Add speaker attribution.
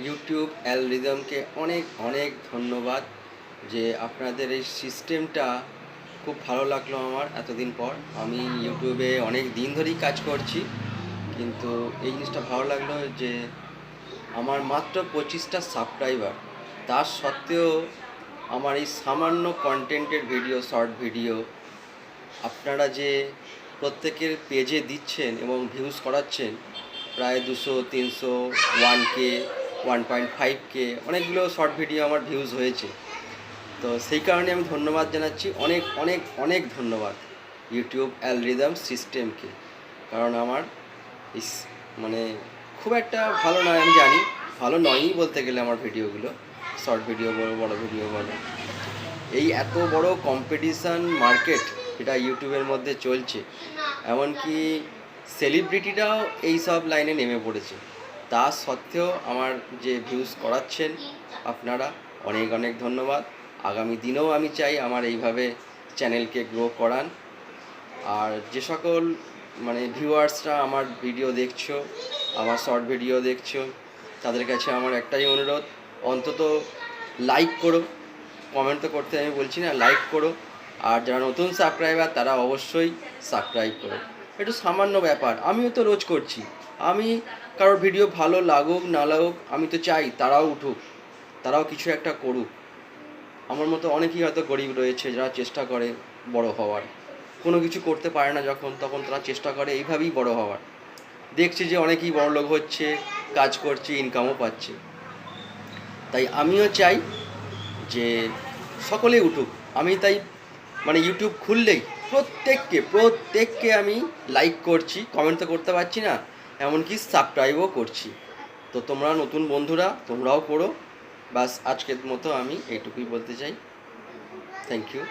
Speaker 1: YouTube অ্যালগরিদমকে অনেক অনেক ধন্যবাদ যে আপনাদের এই সিস্টেমটা খুব ভালো লাগলো আমার এতদিন পর। আমি ইউটিউবে অনেক দিন ধরেই কাজ করছি, কিন্তু এই জিনিসটা ভালো লাগলো যে আমার মাত্র 25টা সাবস্ক্রাইবার, তার সত্ত্বেও আমার এই সামান্য কন্টেন্টের ভিডিও, শর্ট ভিডিও আপনারা যে প্রত্যেকের পেজে দিচ্ছেন এবং ভিউজ করাচ্ছেন, প্রায় 200, 300, 1K, 1.5K, অনেকগুলো শর্ট ভিডিও আমার ভিউজ হয়েছে। তো সেই কারণে আমি ধন্যবাদ জানাচ্ছি, অনেক অনেক অনেক ধন্যবাদ ইউটিউব অ্যালগরিদম সিস্টেমকে। কারণ আমার মানে খুব একটা ভালো নয়, আমি জানি ভালো নয়ই বলতে গেলে আমার ভিডিওগুলো, শর্ট ভিডিও বলো, বড় ভিডিও বলো। এই এত বড় কম্পিটিশান মার্কেট এটা ইউটিউবের মধ্যে চলছে, এমনকি সেলিব্রিটিরাও এই সব লাইনে নেমে পড়েছে। তা সত্ত্বেও আমার যে ভিউজ করাচ্ছেন আপনারা, অনেক অনেক ধন্যবাদ। আগামী দিনেও আমি চাই আমার এইভাবে চ্যানেলকে গ্রো করান। আর যে সকল ভিউয়ার্সরা আমার ভিডিও দেখছো, আমার শর্ট ভিডিও দেখছো, তাদের কাছে আমার একটাই অনুরোধ, অন্তত লাইক করো। কমেন্ট তো করতে আমি বলছি না, লাইক করো। আর যারা নতুন সাবস্ক্রাইবার তারা অবশ্যই সাবস্ক্রাইব করো। একটু সামান্য ব্যাপার, আমিও তো রোজ করছি। আমি কারোর ভিডিও ভালো লাগুক না লাগুক, আমি তো চাই তারাও উঠুক, তারাও কিছু একটা করুক। আমার মতো অনেকেই হয়তো গরিব রয়েছে যারা চেষ্টা করে বড় হওয়ার, কোনো কিছু করতে পারে না যখন, তখন তারা চেষ্টা করে এইভাবেই বড় হওয়ার। দেখছি যে অনেকেই বড়লোক হচ্ছে, কাজ করছে, ইনকামও পাচ্ছে। তাই আমিও চাই যে সকলেই উঠুক। আমি তাই ইউটিউব খুললেই প্রত্যেককে আমি লাইক করছি, কমেন্ট তো করতে পারছি না, এমনকি সাবস্ক্রাইবও করছি। তো তোমরা নতুন বন্ধুরা তোমরাও করো। বাস আজকের মতো আমি এইটুকুই বলতে চাই। Thank you.